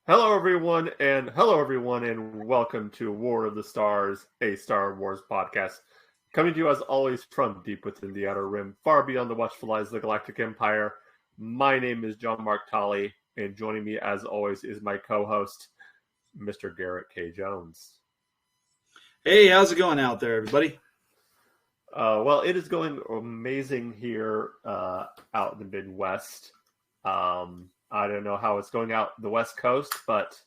Hello, everyone, and welcome to War of the Stars, a Star Wars podcast. Coming to you, as always, from deep within the Outer Rim, far beyond the watchful eyes of the Galactic Empire. My name is John Mark Tolley, and joining me, as always, is my co-host, Mr. Garrett K. Jones. Hey, how's it going out there, everybody? Well, it is going amazing here out in the Midwest. I don't know how it's going out the West Coast, but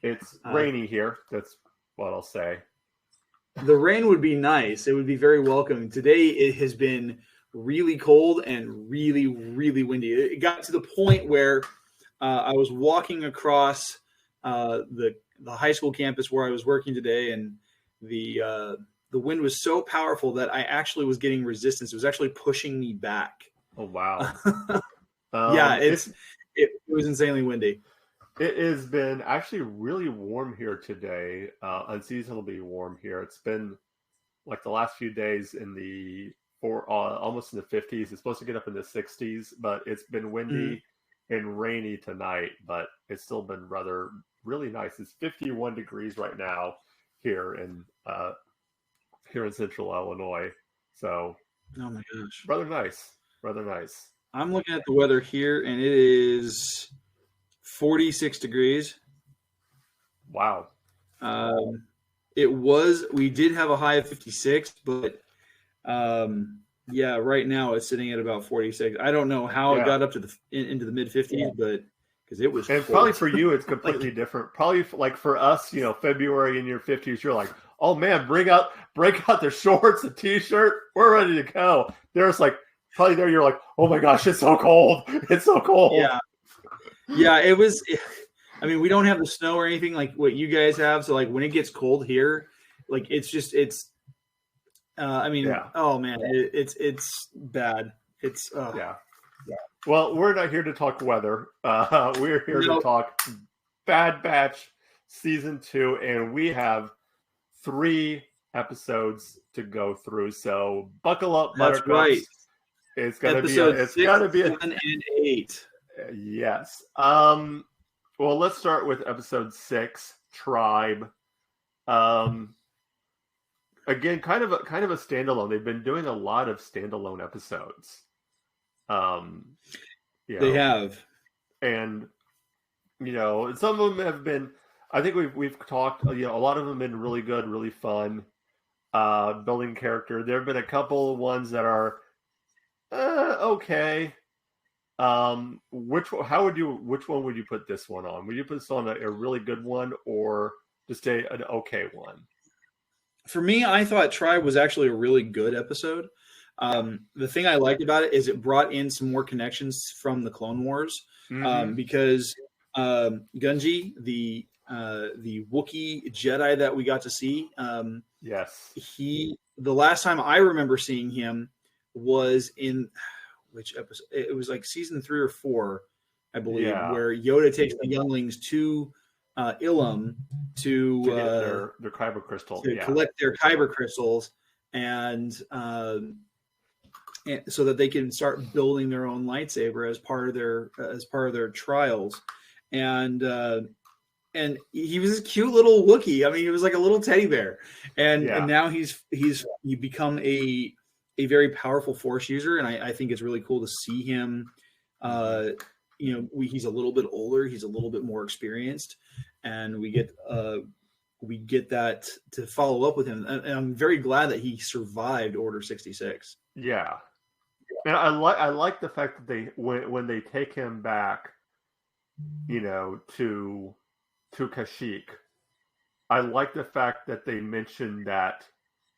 it's rainy here. That's what I'll say. The rain would be nice. It would be very welcome. Today it has been really cold and really, really windy. It got to the point where I was walking across the high school campus where I was working today, and the wind was so powerful that I actually was getting resistance. It was actually pushing me back. Oh, wow. Yeah, it was insanely windy. It has been actually really warm here today, unseasonably warm here. It's been like the last few days in the almost in the 50s. It's supposed to get up in the 60s, but it's been windy and rainy tonight, but it's still been really nice. It's 51 degrees right now here in central Illinois. So, oh my gosh, rather nice. I'm looking at the weather here, and it is 46 degrees. Wow. We did have a high of 56, but right now it's sitting at about 46. I don't know how it got up to into the mid 50s, but because it was and cold. Probably for you it's completely different. Probably like for us, February in your 50s, you're like, oh man, break out the shorts, the t-shirt, we're ready to go. There's like probably there you're like, oh my gosh, it's so cold. It's so cold. Yeah, it was. I mean, we don't have the snow or anything like what you guys have. So like when it gets cold here, like oh man, it's bad. It's yeah. Well, we're not here to talk weather. We're here to talk Bad Batch season 2, and we have 3 episodes to go through. So buckle up, Buttercups. That's right. It's gonna be 6, 7, and 8. Yes. Well, let's start with episode 6, Tribe. Again, kind of a standalone. They've been doing a lot of standalone episodes. They have, and some of them have been. I think we've talked. A lot of them have been really good, really fun. Building character. There have been a couple ones that are okay. Which one would you put this one on? Would you put this on a really good one or just an okay one? For me, I thought Tribe was actually a really good episode. The thing I liked about it is it brought in some more connections from the Clone Wars, because Gungi, the Wookiee Jedi that we got to see, yes, the last time I remember seeing him was in which episode? It was like season 3 or 4, I believe, where Yoda takes the younglings to Ilum to get their kyber crystal, to collect their kyber crystals, and so that they can start building their own lightsaber as part of their trials, and he was a cute little Wookiee. I mean, he was like a little teddy bear, and now he's become a very powerful Force user, and I think it's really cool to see him. He's a little bit older, he's a little bit more experienced, and we get that to follow up with him. And I'm very glad that he survived Order 66. Yeah, and I like the fact that they when they take him back, to Kashyyyk. I like the fact that they mentioned that.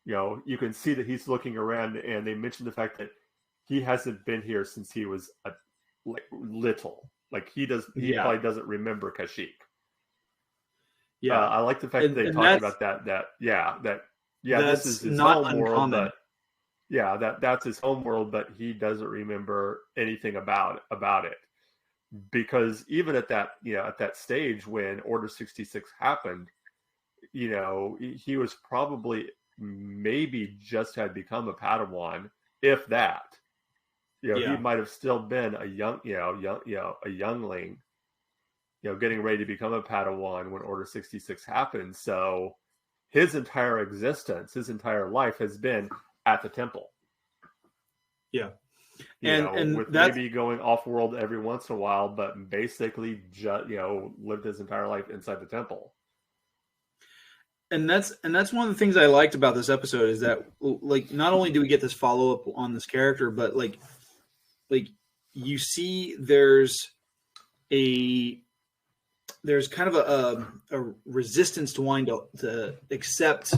You can see that he's looking around, and they mentioned the fact that he hasn't been here since he was little. Like he probably doesn't remember Kashyyyk. Yeah, I like the fact that they talked about that. This is his home world, but that's his home world, but he doesn't remember anything about it. Because even at that at that stage when Order 66 happened, he was probably maybe just had become a Padawan, if that. He might have still been a youngling getting ready to become a Padawan when Order 66 happened. So his entire existence, his entire life has been at the temple. Yeah. And with maybe going off world every once in a while, but basically just, lived his entire life inside the temple. And that's one of the things I liked about this episode is that, like, not only do we get this follow up on this character, but like you see there's kind of a resistance to wanting to accept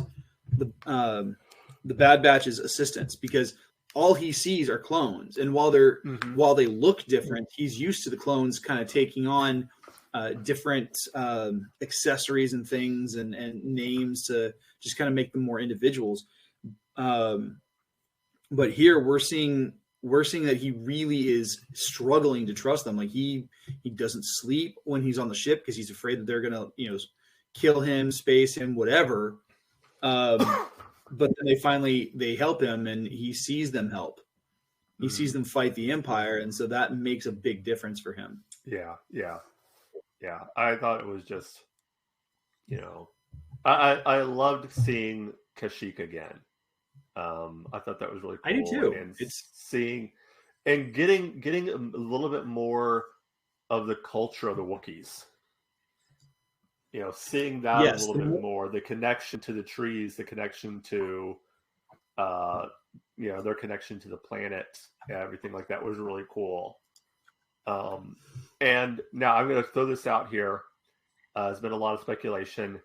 the Bad Batch's assistance, because all he sees are clones, and while they look different, he's used to the clones kind of taking on different accessories and things and names to just kind of make them more individuals. But here we're seeing that he really is struggling to trust them. Like he doesn't sleep when he's on the ship because he's afraid that they're gonna kill him, space him, whatever. But then they help him, and he sees them help. He sees them fight the Empire, and so that makes a big difference for him. Yeah. I thought it was just, I loved seeing Kashyyyk again. I thought that was really cool. I do too. And seeing and getting a little bit more of the culture of the Wookiees. Seeing that a little bit more, the connection to the trees, the connection to, their connection to the planet, everything like that was really cool. And now I'm going to throw this out here. There's been a lot of speculation,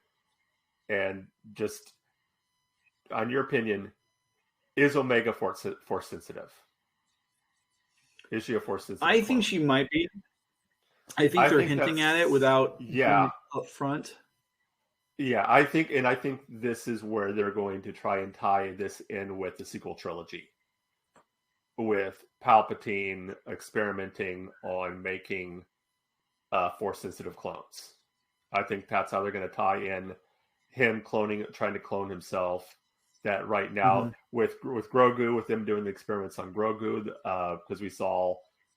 and just on your opinion, is Omega force sensitive? Is she a force sensitive? I think she might be. I think they're hinting at it without up front. Yeah, I think this is where they're going to try and tie this in with the sequel trilogy, with Palpatine experimenting on making force-sensitive clones. I think that's how they're going to tie in him trying to clone himself. That right now with Grogu, with them doing the experiments on Grogu, because we saw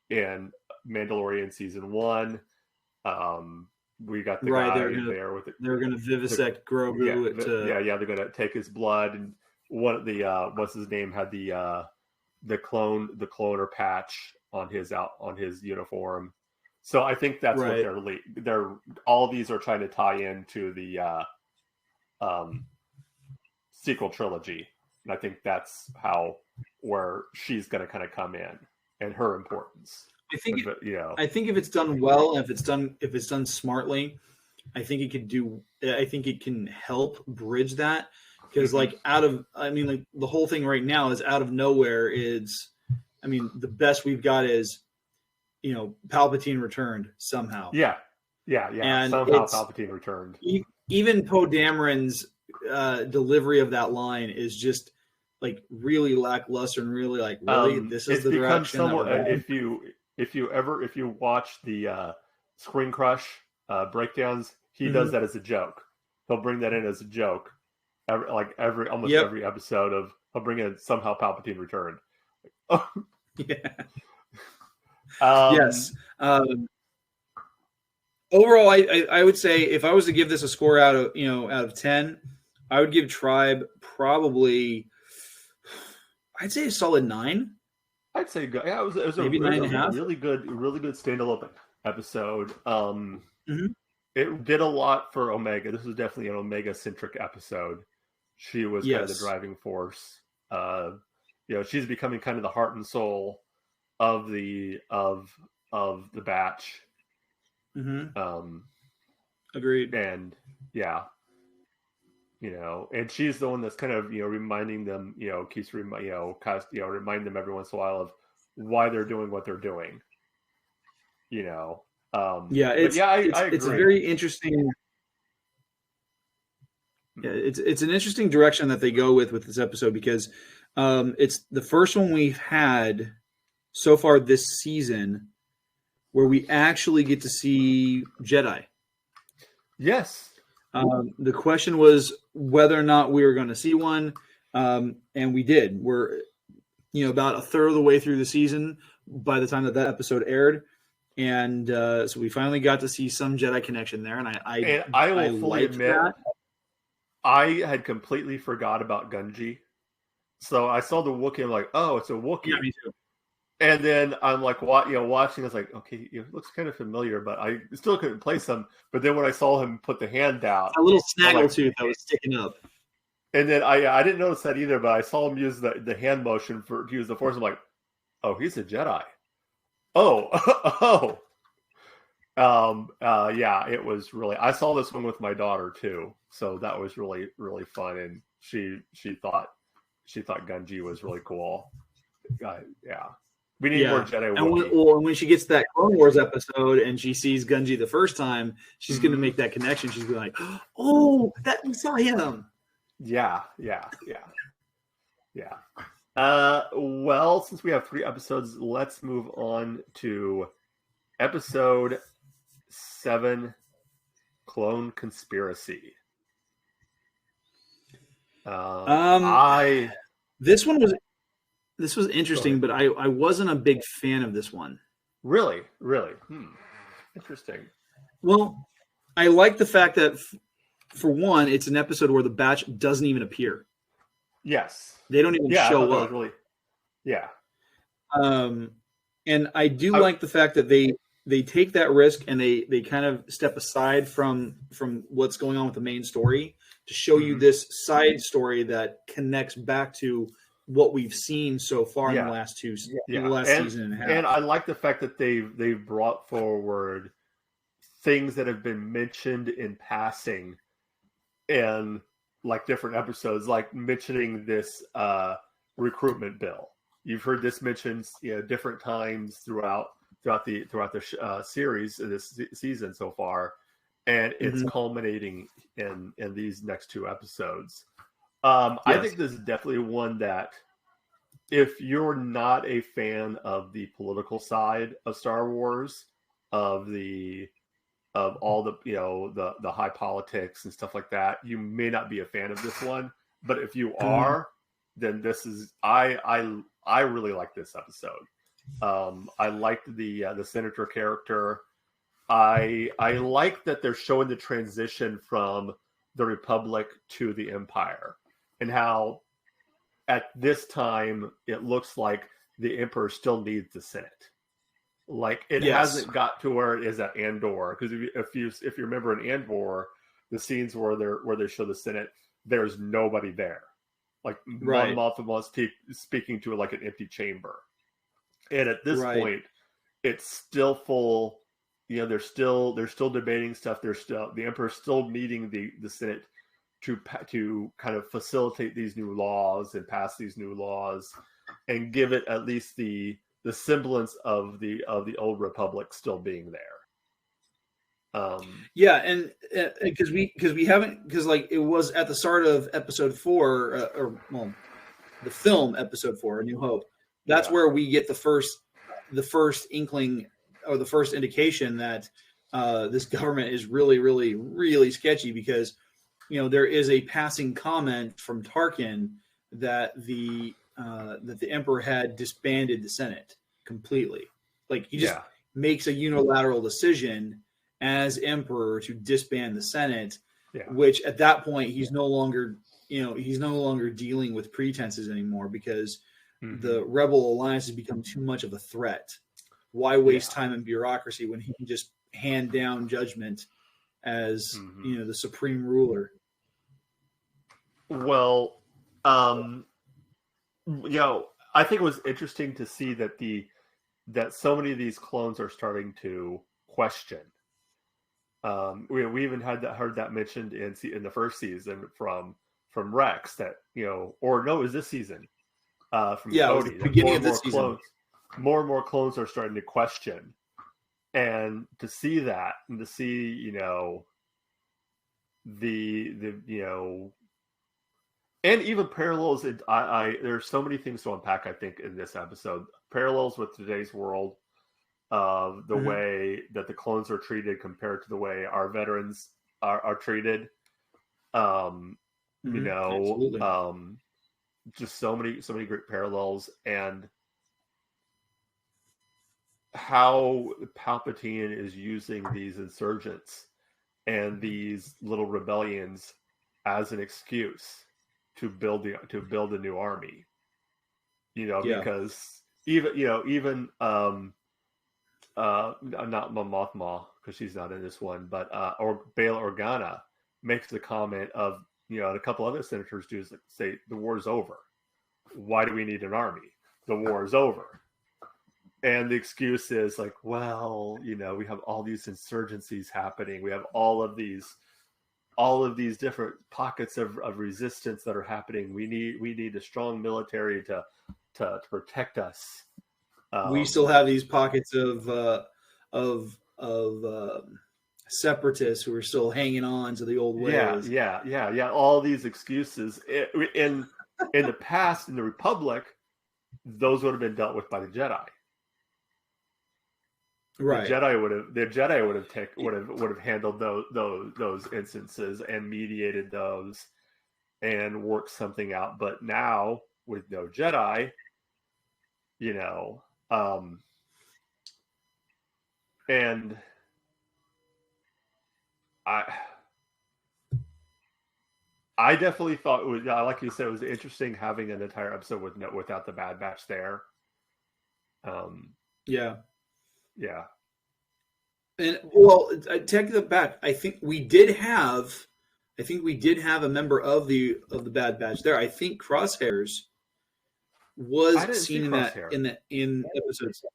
in Mandalorian season 1, we got the guy there with it. They're going to vivisect Grogu. They're going to take his blood, and one of the what's his name had the cloner patch on his uniform. So I think that's what they're all these are trying to tie into the sequel trilogy, and I think that's where she's going to kind of come in and her importance. I think if it's done well, and if it's done smartly, I think it can help bridge that, because the whole thing right now is out of nowhere. The best we've got is Palpatine returned somehow. Yeah. And somehow Palpatine returned. Even Poe Dameron's delivery of that line is just like really lackluster and really like, really, this is the direction. If you watch the Screen Crush breakdowns, he does that as a joke. He'll bring that in as a joke. Every episode of he'll bring in somehow Palpatine returned. Yes. Overall, I would say if I was to give this a score out of 10, I would give Tribe probably, I'd say a solid 9. I'd say good. Yeah, it was maybe 9.5. Really good standalone episode. It did a lot for Omega. This was definitely an Omega-centric episode. She was kind of the driving force. She's becoming kind of the heart and soul of the batch. Agreed. And and she's the one that's kind of reminding them, keeps reminding them every once in a while of why they're doing what they're doing. I agree. It's a very interesting. Yeah, it's an interesting direction that they go with this episode, because it's the first one we've had so far this season where we actually get to see Jedi. Yes. The question was whether or not we were going to see one, and we did. We're about a third of the way through the season by the time that episode aired, And so we finally got to see some Jedi connection there, and I will fully admit, that. I had completely forgot about Gunji. So I saw the Wookiee, I'm like, oh, it's a Wookiee. Yeah, me too. And then I'm like, watching. I was like, okay, it looks kind of familiar, but I still couldn't place him. But then when I saw him put the hand out, a little snaggletooth that was sticking up. And then I didn't notice that either, but I saw him use the hand motion to use the Force. I'm like, oh, he's a Jedi. Oh, yeah, it was really. I saw this one with my daughter too, so that was really, really fun, and she thought Gunji was really cool. Yeah. We need more Jedi. And when she gets that Clone Wars episode and she sees Gunji the first time, she's going to make that connection. She's going to be like, "Oh, that we saw him." Yeah. Well, since we have 3 episodes, let's move on to episode 7, Clone Conspiracy. This was interesting, but I wasn't a big fan of this one. Really? Interesting. Well, I like the fact that, for one, it's an episode where the Batch doesn't even appear. Yes. They don't even show up. Yeah. And I do like the fact that they take that risk and they kind of step aside from what's going on with the main story to show you this side story that connects back to what we've seen so far in the last season and a half. And I like the fact that they've brought forward things that have been mentioned in passing in like different episodes, like mentioning this recruitment bill. You've heard this mentioned different times throughout the series in this season so far, and it's culminating in these next 2 episodes. I think this is definitely one that, if you're not a fan of the political side of Star Wars, of all the high politics and stuff like that, you may not be a fan of this one. But if you are, then this is I really like this episode. I liked the senator character. I like that they're showing the transition from the Republic to the Empire, and how at this time it looks like the Emperor still needs the Senate. Like it hasn't got to where it is at Andor, because if you remember in Andor, the scenes where they show the Senate, there's nobody there. Like Mon Mothma speaking to like an empty chamber, and at this point, it's still full. They're still debating stuff. The Emperor's still needing the Senate to kind of facilitate these new laws and pass these new laws, and give it at least the semblance of the old Republic still being there. And because we haven't, because like it was at the start of episode 4 the film episode 4, A New Hope. That's where we get the first inkling or the first indication that this government is really, really, really sketchy, because there is a passing comment from Tarkin that the Emperor had disbanded the Senate completely. Like he just makes a unilateral decision as Emperor to disband the Senate, which at that point he's no longer dealing with pretenses anymore, because the Rebel Alliance has become too much of a threat. Why waste time in bureaucracy when he can just hand down judgment as the supreme ruler? Well, I think it was interesting to see that so many of these clones are starting to question. We even heard that mentioned in the first season from Rex, that is this season from Cody, the beginning of this season. More and more clones are starting to question, and to see that, and to see and even parallels. There's so many things to unpack, I think, in this episode. Parallels with today's world, of the way that the clones are treated compared to the way our veterans are treated. Just so many great parallels. And how Palpatine is using these insurgents and these little rebellions as an excuse to build a new army. Yeah. Because even not Mon Mothma, because she's not in this one, but or Bail Organa makes the comment of, and a couple other senators do, say the war's over. Why do we need an army? The war is over. And the excuse is like, well, we have all these insurgencies happening. We have all of these different pockets of resistance that are happening. We need a strong military to protect us. We still have these pockets of separatists who are still hanging on to the old ways. Yeah. All these excuses in the past, in the Republic, those would have been dealt with by the Jedi. Right. The Jedi would have handled those instances and mediated those and worked something out. But now with no Jedi, and I definitely thought it was, like you said, it was interesting having an entire episode without the Bad Batch there. Yeah. Yeah. And well, I take that back. I think we did have a member of the Bad Batch there. I think Crosshairs was seen in episodes.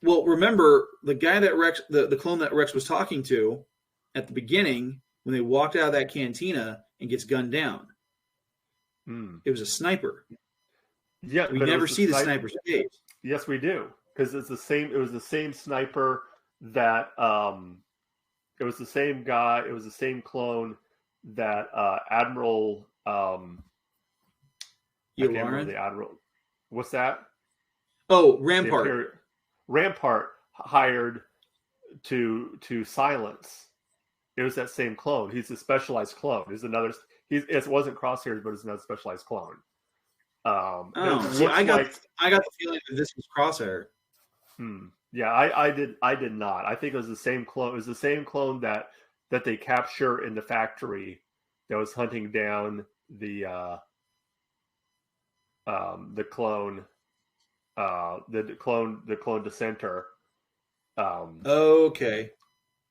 Well, remember the guy that Rex, the clone that Rex was talking to at the beginning when they walked out of that cantina and gets gunned down. It was a sniper. Yeah, we never see the sniper's face. Yes, we do, because it's the same. It was the same sniper that it was the same guy. It was the same clone that Admiral. I can't remember the Admiral. What's that? Oh, Rampart. Rampart hired to silence. It was that same clone. He's a specialized clone. It wasn't Crosshairs, but it's another specialized clone. I got the feeling that this was Crosshair. Yeah, I did not. I think it was the same clone. It was the same clone that they capture in the factory that was hunting down the clone dissenter. Okay.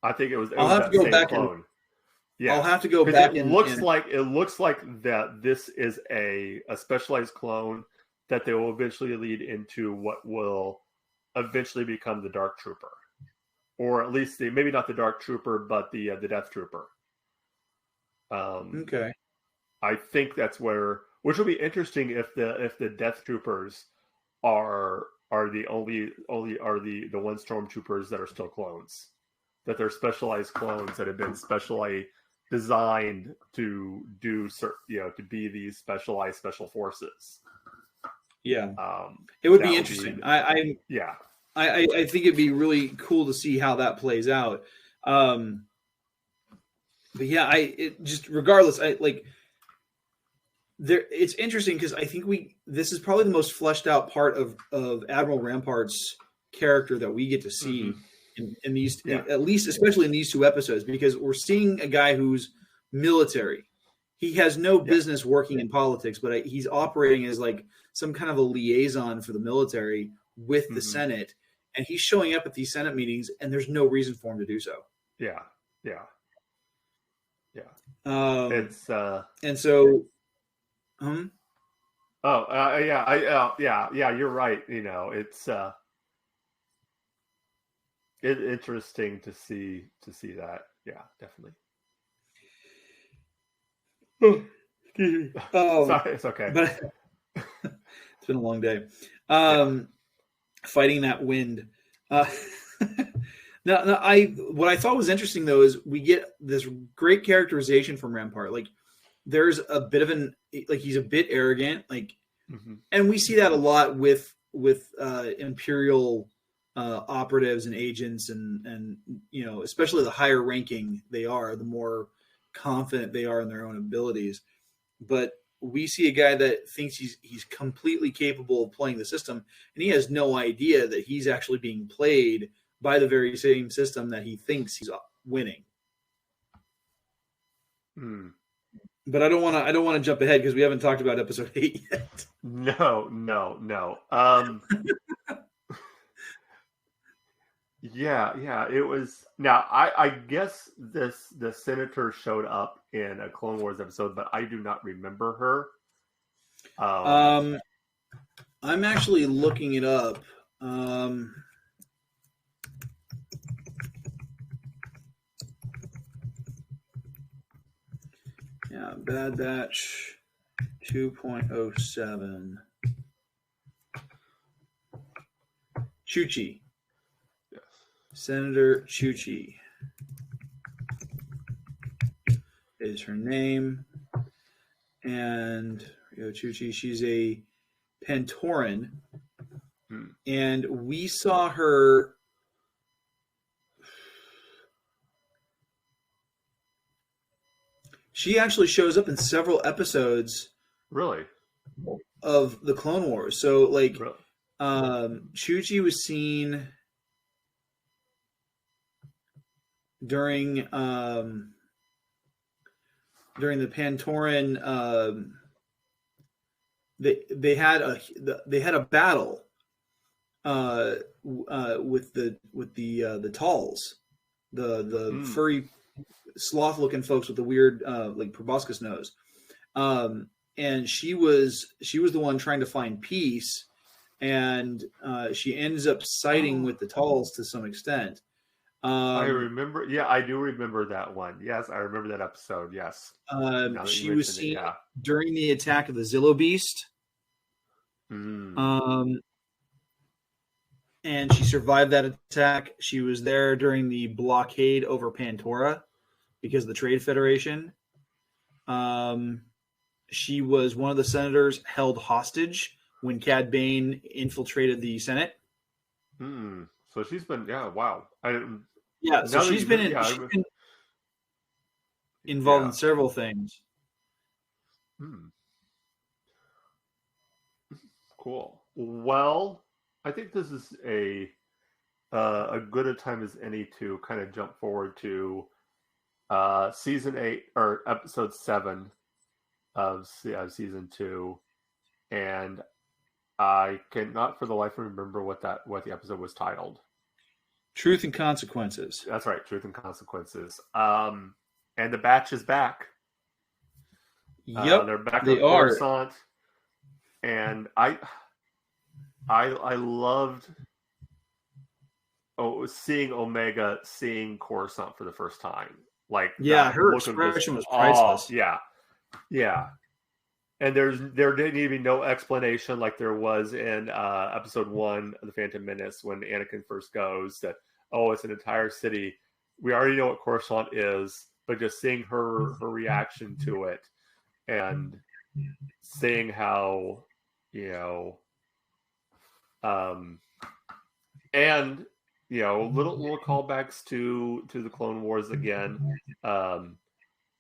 I think it was. I'll have to go back clone. Yeah, I'll have to go back. It looks like that this is a specialized clone that they will eventually lead into what will eventually become the Dark Trooper, or at least maybe not the Dark Trooper, but the Death Trooper. Okay. I think that's which will be interesting if the Death Troopers are the only the one stormtroopers that are still clones, that they're specialized clones that have been specially designed to do to be these specialized special forces. Yeah, it would be interesting. I think it'd be really cool to see how that plays out. But yeah, regardless, it's interesting because I think this is probably the most fleshed out part of Admiral Rampart's character that we get to see in these, at least especially in these two episodes, because we're seeing a guy who's military. He has no business working in politics, but he's operating as like some kind of a liaison for the military with the Senate, and he's showing up at these Senate meetings, and there's no reason for him to do so. Yeah. It's and so. You're right. It's interesting to see that. Yeah, definitely. Sorry, it's okay. But it's been a long day. Fighting that wind. What I thought was interesting though is we get this great characterization from Rampart. Like, there's a bit of he's a bit arrogant, and we see that a lot with Imperial operatives and agents, and especially the higher ranking they are, the more confident they are in their own abilities. But we see a guy that thinks he's completely capable of playing the system, and he has no idea that he's actually being played by the very same system that he thinks he's winning. But I don't want to jump ahead because we haven't talked about episode 8 yet. No. Yeah. It was. Now, I guess the senator showed up in a Clone Wars episode, but I do not remember her. I'm actually looking it up. Yeah, Bad Batch 2.07. Chuchi. Yes. Senator Chuchi is her name. And Chuchi, she's a Pantoran. And we saw her. She actually shows up in several episodes. Really? Of the Clone Wars. So, like, Really? Chuchi was seen during the Pantoran. They had a battle with the Talls, the furry sloth looking folks with the weird like proboscis nose, and she was the one trying to find peace, and she ends up siding with the Talls to some extent. I remember. Yeah, I do remember that one. Yes, I remember that episode. Yes. She was seen during the attack of the Zillo Beast. And she survived that attack. She was there during the blockade over Pantora because of the Trade Federation. She was one of the senators held hostage when Cad Bane infiltrated the Senate. So she's been, wow. So she's been involved in several things. Cool. Well, I think this is a good a time as any to kind of jump forward to season 8 or episode 7 of season 2, and I cannot for the life of me remember what the episode was titled. Truth and Consequences. That's right, Truth and Consequences. And the batch is back. Yep, they're back they on are. Coruscant, and I loved seeing Omega seeing Coruscant for the first time. Like, her expression was priceless. Yeah. And there didn't even be no explanation like there was in episode 1 of The Phantom Menace when Anakin first goes that, it's an entire city. We already know what Coruscant is, but just seeing her reaction to it and seeing how, and little callbacks to the Clone Wars again.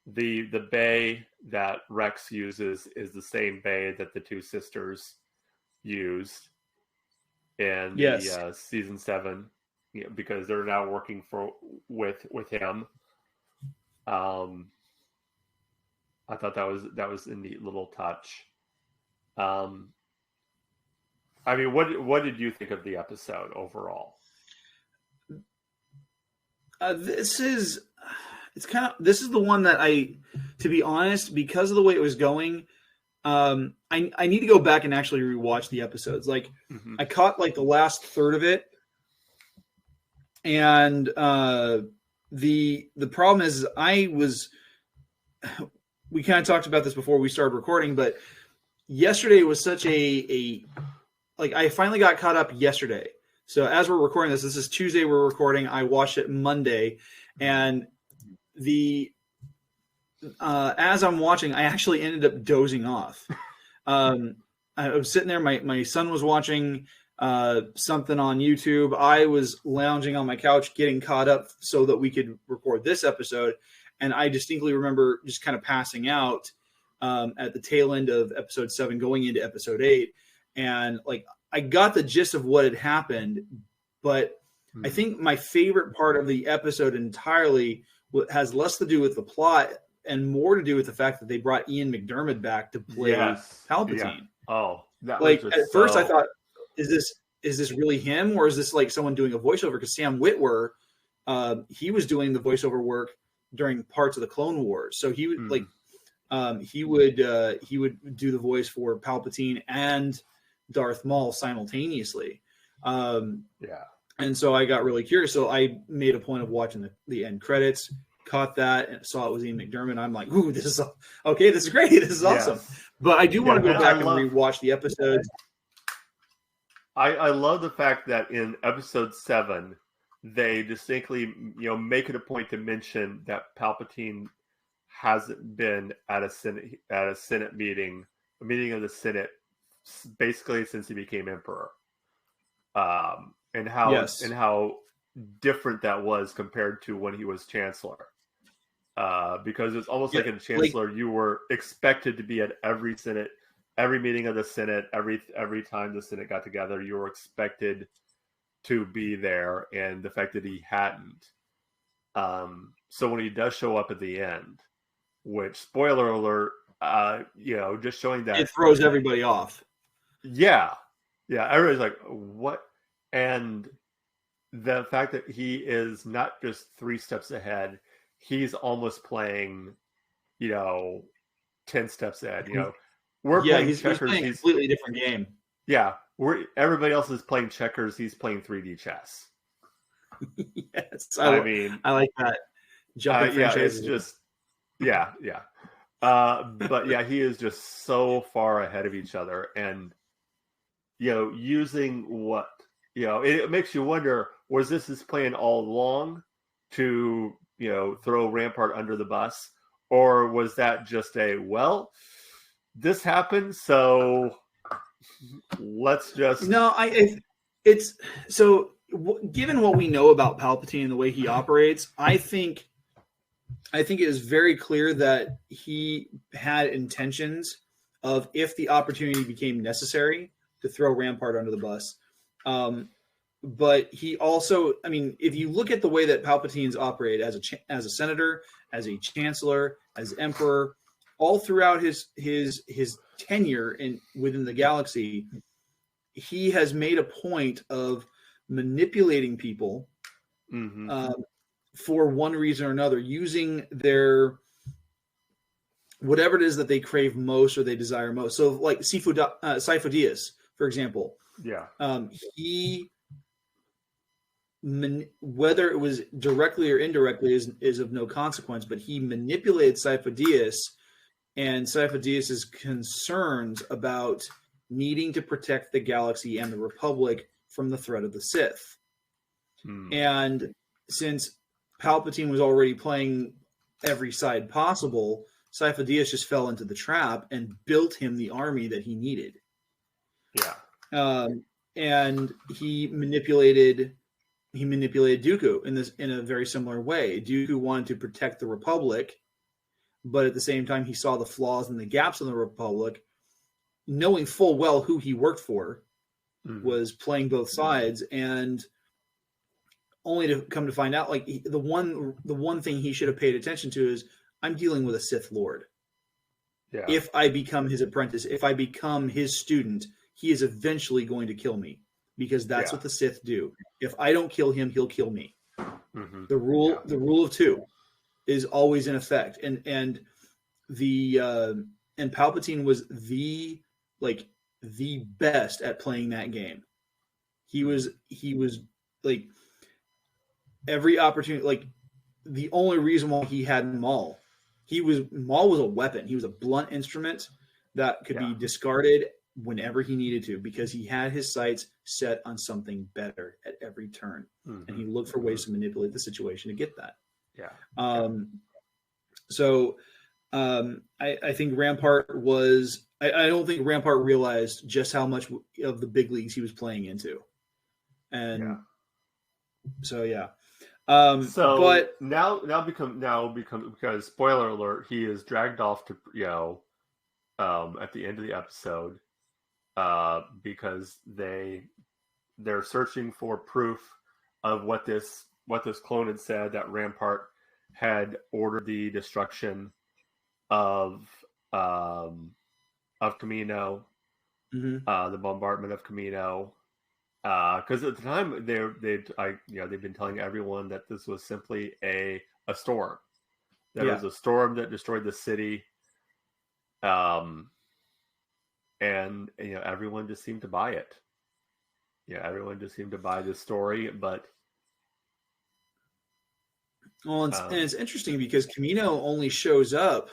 The bay that Rex uses is the same bay that the two sisters used in the season 7, because they're now working with him. I thought that was a neat little touch. I mean, what did you think of the episode overall? This is the one that to be honest, because of the way it was going, I need to go back and actually rewatch the episodes. Like, I caught like the last third of it, and the problem is we kind of talked about this before we started recording, but yesterday was such I finally got caught up yesterday. So as we're recording this is Tuesday we're recording. I watched it Monday, and as I'm watching, I actually ended up dozing off. I was sitting there. My son was watching something on YouTube. I was lounging on my couch getting caught up so that we could record this episode. And I distinctly remember just kind of passing out at the tail end of episode 7, going into episode 8, and like I got the gist of what had happened, but I think my favorite part of the episode entirely has less to do with the plot and more to do with the fact that they brought Ian McDermott back to play Palpatine. Yeah. Oh, that like was at first I thought, is this really him, or is this like someone doing a voiceover? Because Sam Witwer, he was doing the voiceover work during parts of the Clone Wars, so he would he would do the voice for Palpatine and Darth Maul simultaneously. And so I got really curious. So I made a point of watching the end credits, caught that, and saw it was Ian McDermott. I'm like, ooh, this is okay. This is great. This is awesome. But I do want to go back and rewatch the episodes. I love the fact that in episode 7, they distinctly, make it a point to mention that Palpatine hasn't been at a Senate meeting, a meeting of the Senate, basically since he became Emperor. And how different that was compared to when he was Chancellor. Because it's almost like in Chancellor, you were expected to be at every meeting of the Senate, every time the Senate got together, you were expected to be there, and the fact that he hadn't. So when he does show up at the end, which, spoiler alert, just showing that it throws everybody off. Yeah, everybody's like, what? And the fact that he is not just 3 steps ahead, he's almost playing, 10 steps ahead. We're playing checkers. He's playing a completely different game. Yeah, everybody else is playing checkers. He's playing 3D chess. Yes, I like that. It's just, but yeah, he is just so far ahead of each other, and using what it makes you wonder: was this his plan all along to throw Rampart under the bus, or was that just this happened, so let's just it's so given what we know about Palpatine and the way he operates, I think it is very clear that he had intentions of, if the opportunity became necessary, to throw Rampart under the bus. But he also, if you look at the way that Palpatine's operated as a senator, as a chancellor, as emperor, all throughout his tenure within the galaxy, he has made a point of manipulating people for one reason or another, using their whatever it is that they crave most or they desire most. So, like Sifo Dyas, for example, he, whether it was directly or indirectly is of no consequence, but he manipulated Sifo Dyas and Sifo Dyas's concerns about needing to protect the galaxy and the Republic from the threat of the Sith. And since Palpatine was already playing every side possible, Sifo Dyas just fell into the trap and built him the army that he needed. And he manipulated Dooku in a very similar way. Dooku wanted to protect the Republic, but at the same time, he saw the flaws and the gaps in the Republic, knowing full well who he worked for, was playing both sides, and only to come to find out, like, the one thing he should have paid attention to is, I'm dealing with a Sith Lord. If I become his apprentice, if I become his student, he is eventually going to kill me, because that's what the Sith do. If I don't kill him, he'll kill me. The rule of 2 is always in effect, and Palpatine was the best at playing that game. He was like, every opportunity, like, the only reason why he had Maul was a weapon. He was a blunt instrument that could be discarded whenever he needed to, because he had his sights set on something better at every turn, and he looked for ways to manipulate the situation to get that. So I think Rampart was. I don't think Rampart realized just how much of the big leagues he was playing into, and but now become because, spoiler alert, he is dragged off to at the end of the episode, because they're searching for proof of what this clone had said, that Rampart had ordered the destruction of Camino, the bombardment of Camino. Because at the time they've been telling everyone that this was simply a storm. That it was a storm that destroyed the city. And everyone just seemed to buy it. Yeah, everyone just seemed to buy this story, but and it's interesting because Camino only shows up.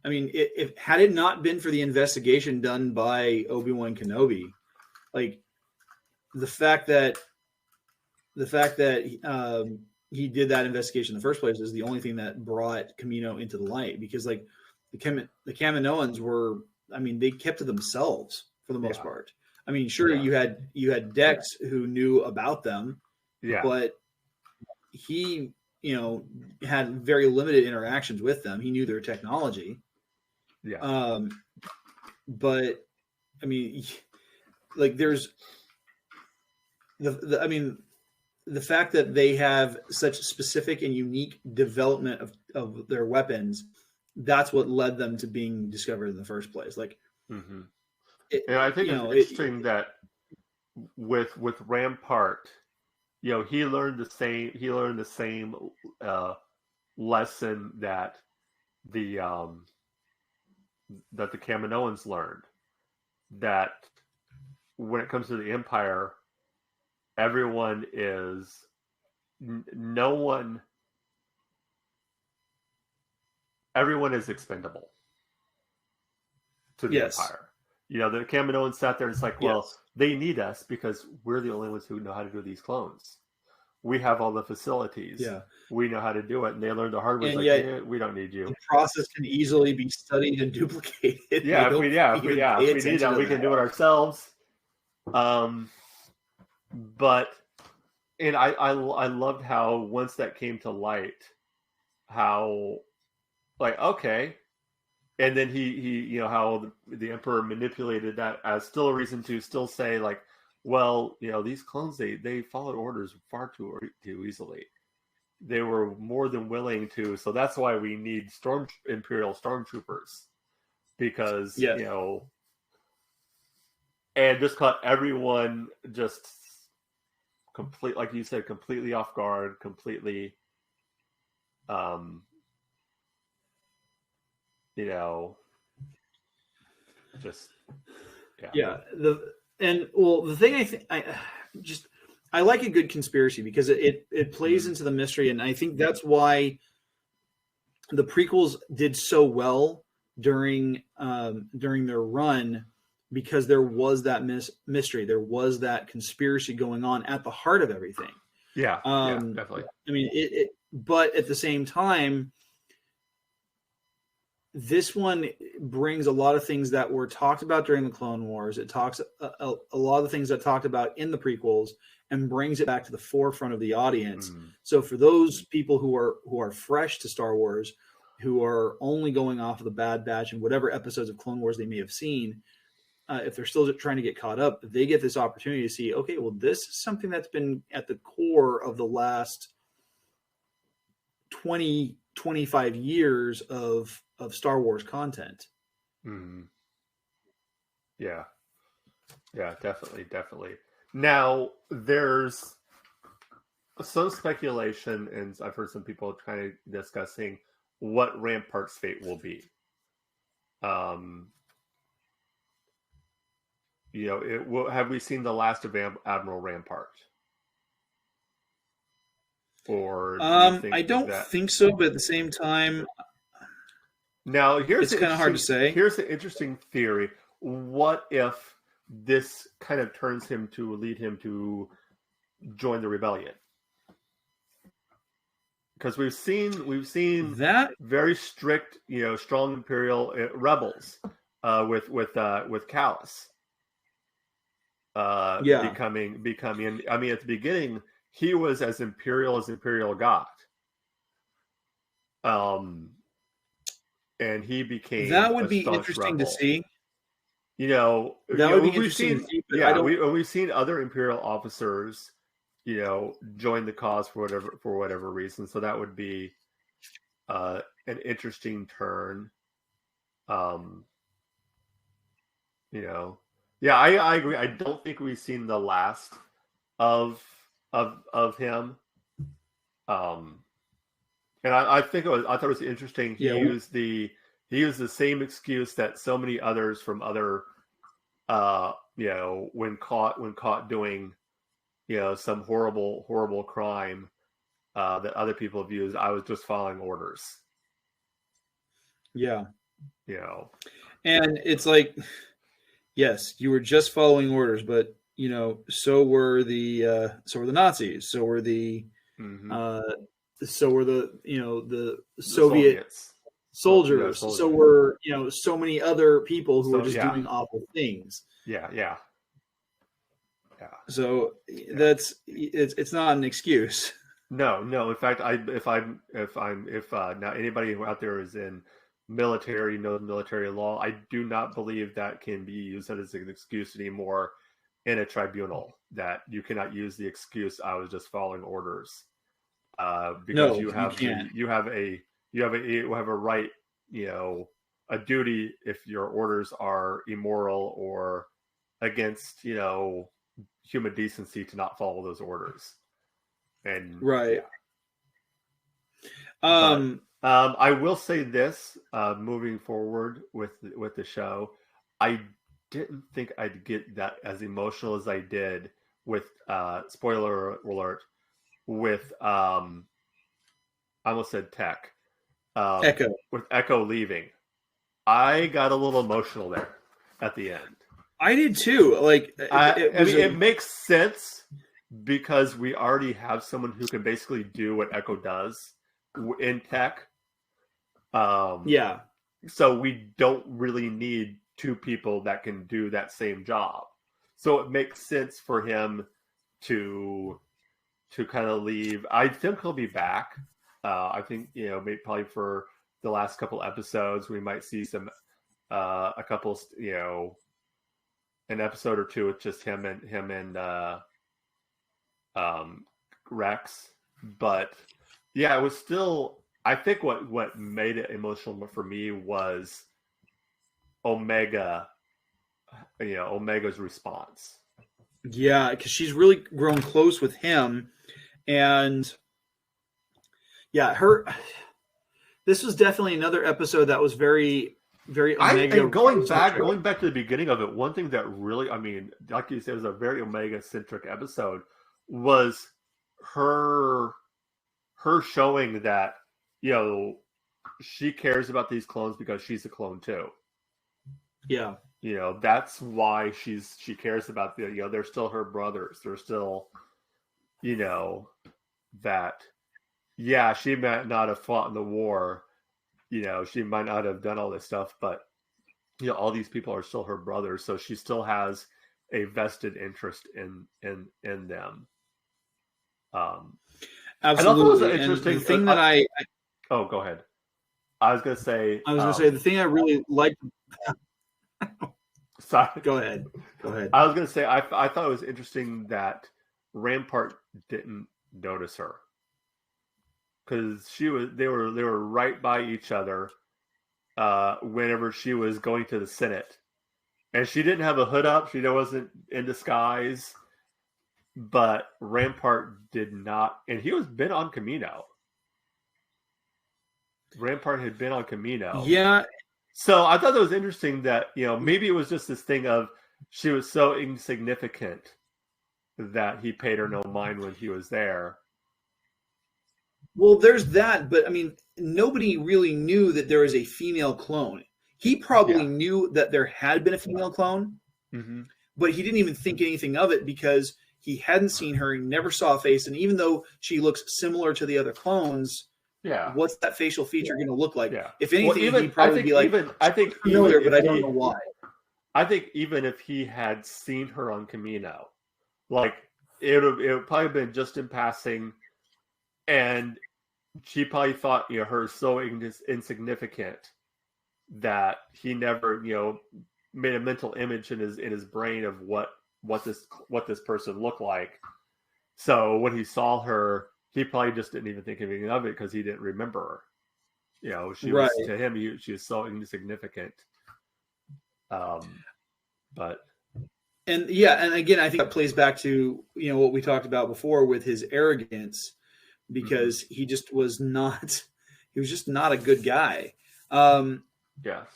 I mean, if had it not been for the investigation done by Obi-Wan Kenobi, like the fact that he did that investigation in the first place is the only thing that brought Camino into the light, because like the Kaminoans were, I mean, they kept to themselves for the most part. I mean, sure, you had Dex who knew about them, but he, had very limited interactions with them. He knew their technology. Yeah. But I mean, like there's the fact that they have such specific and unique development of their weapons, that's what led them to being discovered in the first place. Like, and I think it's interesting that with Rampart, he learned the same lesson that the Kaminoans learned, that when it comes to the Empire, everyone is expendable to the Empire. The Kaminoans sat there and it's like, well, they need us because we're the only ones who know how to do these clones. We have all the facilities. Yeah. We know how to do it. And they learned the hard way. Like, we don't need you. The process can easily be studied and duplicated. Yeah, if we need that, we can do it ourselves. But I loved how once that came to light, how like, okay. And then he how the Emperor manipulated that as still a reason to still say like, well, these clones, they followed orders far too easily. They were more than willing to, so that's why we need Imperial stormtroopers, because and just caught everyone just like you said, completely off guard, completely just the thing I like a good conspiracy because it plays into the mystery, and I think that's why the prequels did so well during their run, because there was that mystery, there was that conspiracy going on at the heart of everything. Yeah, definitely. I mean, but at the same time, this one brings a lot of things that were talked about during the Clone Wars. It talks a lot of the things that talked about in the prequels and brings it back to the forefront of the audience. So for those people who are fresh to Star Wars, who are only going off of the Bad Batch and whatever episodes of Clone Wars they may have seen, if they're still trying to get caught up, they get this opportunity to see, okay, well, this is something that's been at the core of the last 20, 25 years of Star Wars content. Yeah, definitely. Now, there's some speculation, and I've heard some people kind of discussing what Rampart's fate will be. Have we seen the last of Admiral Rampart? Or I don't think so, but at the same time, now it's kind of hard to say. Here's an interesting theory. What if this kind of lead him to join the rebellion? Because we've seen that very strict, strong Imperial rebels with Callus. Becoming. I mean, at the beginning, he was as Imperial got. and he became That would a be staunch interesting to rebel. see. That would be interesting to see. But I don't. we've seen other Imperial officers, join the cause for whatever reason. So that would be an interesting turn. Yeah, I agree. I don't think we've seen the last of him. And I thought it was interesting. He Yeah. used the same excuse that so many others from other, when caught doing, some horrible crime, that other people have used. I was just following orders. Yeah. And it's like, yes, you were just following orders, but so were the Nazis, so were the so were the Soviet soldiers, so were so many other people who were just doing awful things. Yeah. So it's not an excuse. No. In fact, if now anybody out there is in military, knows military law, I do not believe that can be used as an excuse anymore in a tribunal. That you cannot use the excuse "I was just following orders," because you have a right, a duty if your orders are immoral or against human decency to not follow those orders. And right. I will say this, moving forward with the show, I didn't think I'd get that as emotional as I did with spoiler alert, with I almost said Tech, Echo, with Echo leaving. I got a little emotional there at the end. I did too. Like it makes sense because we already have someone who can basically do what Echo does in Tech. Yeah. So we don't really need two people that can do that same job. So it makes sense for him to kind of leave. I think he'll be back. I think maybe probably for the last couple episodes we might see some a couple an episode or two with just him and Rex. But yeah, it was still. I think what made it emotional for me was Omega, Omega's response. Yeah, because she's really grown close with him, and yeah, this was definitely another episode that was very, very Omega. Going back to the beginning of it, one thing that really, like you said, was a very Omega centric episode was her showing that she cares about these clones because she's a clone too. Yeah. That's why she cares about they're still her brothers. They're still, that, yeah, she might not have fought in the war. She might not have done all this stuff, but, all these people are still her brothers. So she still has a vested interest in them. Absolutely. I thought it was an interesting the thing that oh, go ahead. I was going to say the thing I really liked. Sorry. Go ahead. I was going to say I thought it was interesting that Rampart didn't notice her because they were right by each other whenever she was going to the Senate, and she didn't have a hood up. She wasn't in disguise, but Rampart did not, and he was been on Camino. Rampart had been on Camino. Yeah. So I thought that was interesting that, maybe it was just this thing of she was so insignificant that he paid her no mind when he was there. Well, there's that, but nobody really knew that there was a female clone. He probably knew that there had been a female clone, but he didn't even think anything of it because he hadn't seen her, he never saw a face, and even though she looks similar to the other clones, what's that facial feature going to look like? Yeah. If anything, he'd probably be like, I think familiar, but I don't know why. I think even if he had seen her on Camino, like it would probably been just in passing, and she probably thought her so insignificant that he never, made a mental image in his brain of what this person looked like. So when he saw her, he probably just didn't even think anything of it because he didn't remember her. She Right. was to him. She was so insignificant. But and again, I think that plays back to what we talked about before with his arrogance, because he just was not. He was just not a good guy. Yes.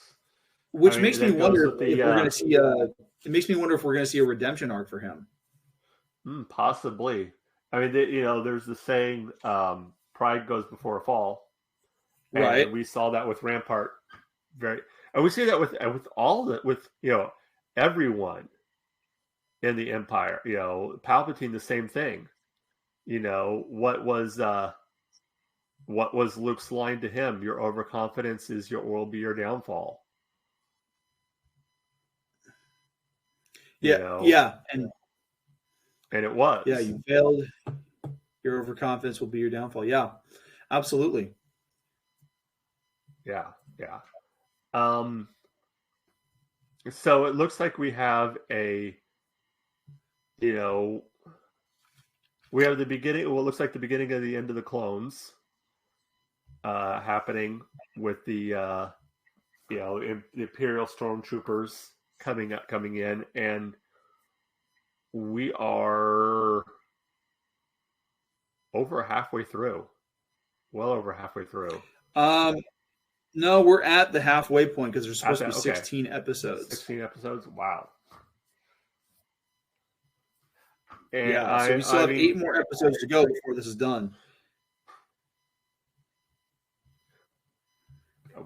Which makes me wonder if we're going to see it makes me wonder if we're going to see a redemption arc for him. Possibly. I mean, there's the saying, "Pride goes before a fall," and right? We saw that with Rampart, and we see that with everyone in the Empire. Palpatine, the same thing. What was Luke's line to him? Your overconfidence will be your downfall. Yeah, and it was. Yeah, you failed. Your overconfidence will be your downfall. Yeah, absolutely. Yeah. So it looks like we have we have the beginning. What looks like the beginning of the end of the clones happening with the the Imperial stormtroopers coming in, and we are over halfway through. Well over halfway through. No, we're at the halfway point because there's supposed to be 16 episodes. 16 episodes? Wow. And so we still have 8 more episodes to go before this is done.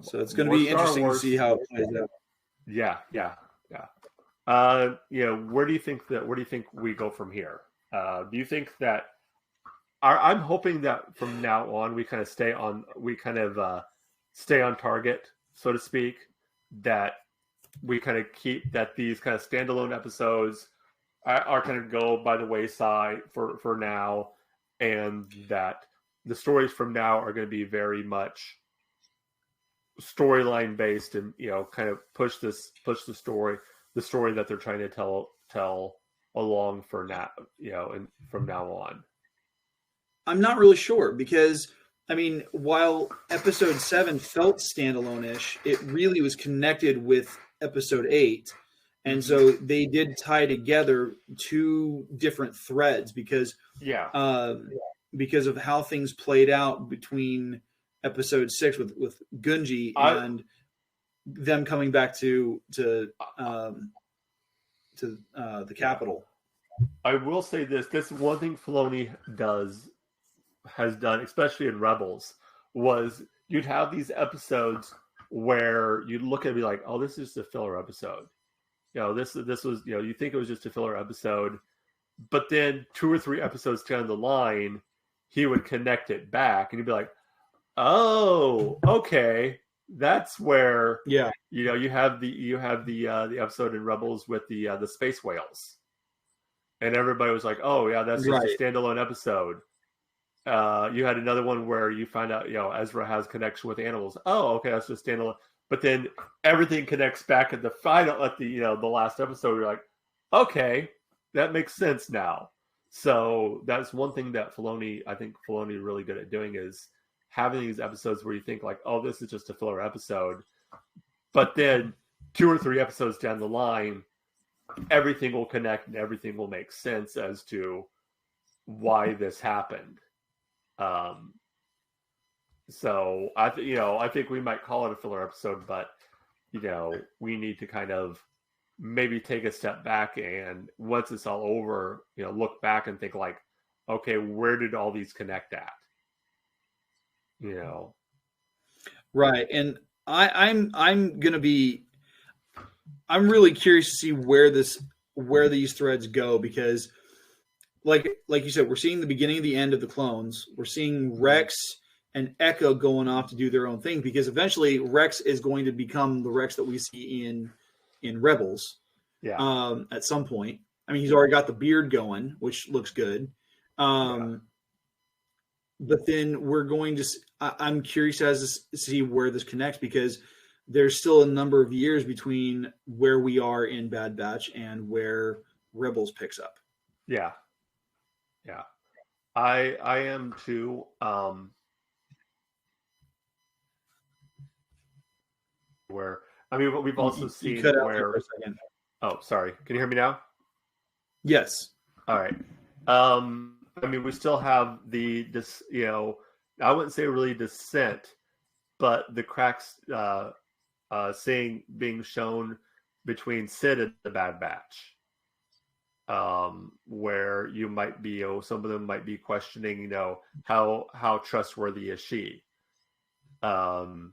So it's going to be interesting to see how it plays out. Yeah. Where do you think we go from here? Do you think that I'm hoping that from now on we kind of stay on target, so to speak, that we kind of keep that these kind of standalone episodes are kind of go by the wayside for now, and that the stories from now are going to be very much storyline based, and kind of push the story that they're trying to tell along for now, and from now on. I'm not really sure because, I mean, while episode 7 felt standalone-ish, it really was connected with episode 8. And so they did tie together 2 different threads because of how things played out between episode 6 with Gunji and them coming back to the capital. I will say this one thing Filoni has done, especially in Rebels, was you'd have these episodes where you'd look at it and be like, oh, this is just a filler episode. This was, you think it was just a filler episode, but then 2 or 3 episodes down the line, he would connect it back, and you'd be like, oh, okay, that's where, you have the episode in Rebels with the space whales, and everybody was like, oh yeah, that's just a standalone episode. You had another one where you find out, Ezra has connection with animals. Oh, okay, that's just standalone. But then everything connects back at the the last episode. You're like, okay, that makes sense now. So that's one thing that I think Filoni really good at doing, is having these episodes where you think like, oh, this is just a filler episode. But then 2 or 3 episodes down the line, everything will connect and everything will make sense as to why this happened. So I think we might call it a filler episode, but we need to kind of maybe take a step back, and once it's all over, look back and think like, okay, where did all these connect at? Right. And I'm really curious to see where these threads go, because like you said, we're seeing the beginning of the end of the clones. We're seeing Rex and Echo going off to do their own thing, because eventually Rex is going to become the Rex that we see in Rebels. Yeah. At some point. I mean, he's already got the beard going, which looks good. But then we're going to. I'm curious as to see where this connects, because there's still a number of years between where we are in Bad Batch and where Rebels picks up. Yeah. Yeah. I am too. Where I mean, we've also seen you cut out there where. for a second. Oh, sorry. Can you hear me now? Yes. All right. I mean, we still have this. I wouldn't say really dissent, but the cracks being shown between Sid and the Bad Batch. Where you might be, some of them might be questioning, how trustworthy is she? You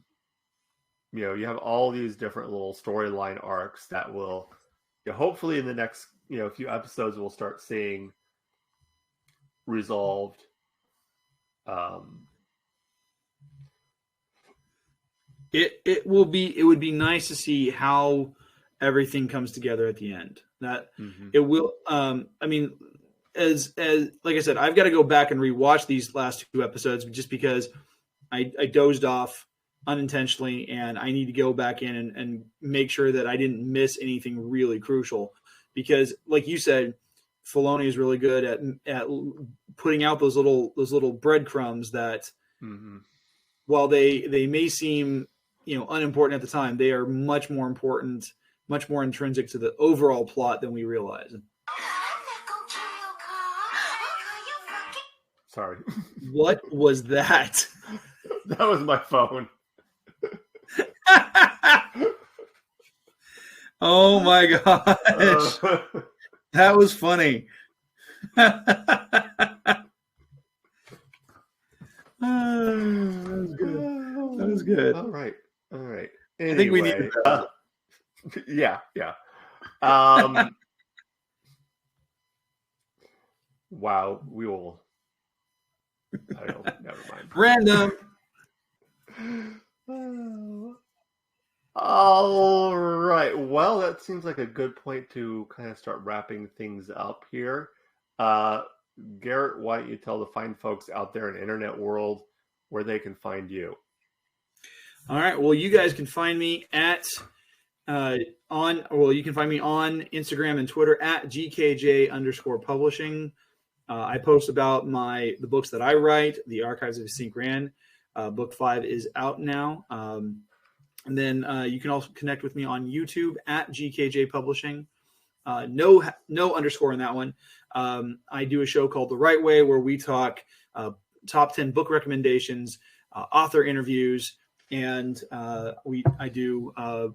have all these different little storyline arcs that will, hopefully in the next, few episodes, we'll start seeing resolved. It would be nice to see how everything comes together at the end. That it will. I mean, as like I said, I've got to go back and rewatch these last 2 episodes just because I dozed off unintentionally, and I need to go back in and make sure that I didn't miss anything really crucial. Because, like you said, Filoni is really good at putting out those little breadcrumbs that, while they may seem unimportant at the time, they are much more important, much more intrinsic to the overall plot than we realize. Sorry. What was that? That was my phone. Oh my gosh. That was funny. That was good. All right. Anyway, I think we need to yeah. Wow, we will. I don't. Never mind. Random. All right. Well, that seems like a good point to kind of start wrapping things up here. Garrett, why don't you tell the fine folks out there in the internet world where they can find you? All right. Well, you guys can find me you can find me on Instagram and Twitter at GKJ_publishing. I post about the books that I write, The Archives of St. Grand. Book 5 is out now. And then you can also connect with me on YouTube at GKJ Publishing. No underscore in that one. I do a show called The Right Way where we talk top 10 book recommendations, author interviews, and I do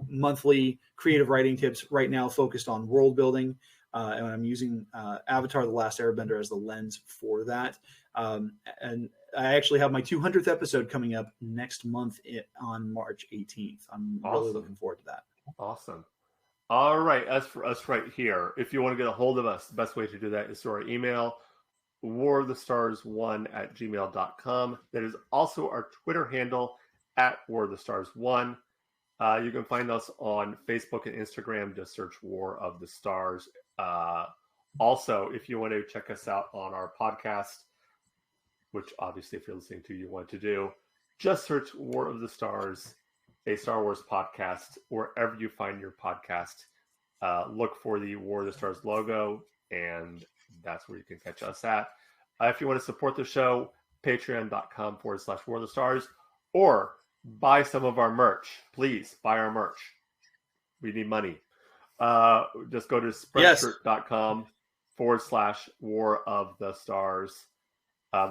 monthly creative writing tips right now focused on world building. And I'm using Avatar: The Last Airbender as the lens for that. And I actually have my 200th episode coming up next month on March 18th. I'm really looking forward to that. Awesome. All right. As for us right here, if you want to get a hold of us, the best way to do that is through our email, warofthestars1@gmail.com. That is also our Twitter handle at warofthestars1. You can find us on Facebook and Instagram. Just search War of the Stars. Also, if you want to check us out on our podcast, which obviously if you're listening to, you want to do, just search War of the Stars, a Star Wars podcast, wherever you find your podcast. Look for the War of the Stars logo, and that's where you can catch us at. If you want to support the show, patreon.com/War of the Stars, or buy some of our merch. Please buy our merch. We need money. Just go to spreadshirt.com/War of the Stars.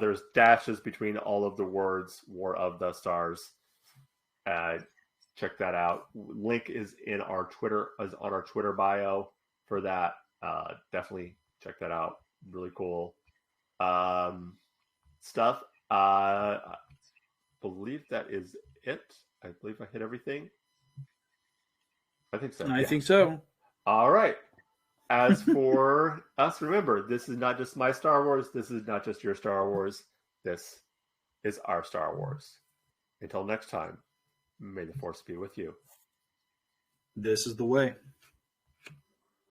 There's dashes between all of the words War of the Stars. Check that out. Link is on our Twitter bio for that. Definitely check that out. Really cool stuff. I believe that is it. I believe I hit everything. I think so. I think so. All right. As for us, remember, this is not just my Star Wars. This is not just your Star Wars. This is our Star Wars. Until next time, may the Force be with you. This is the way.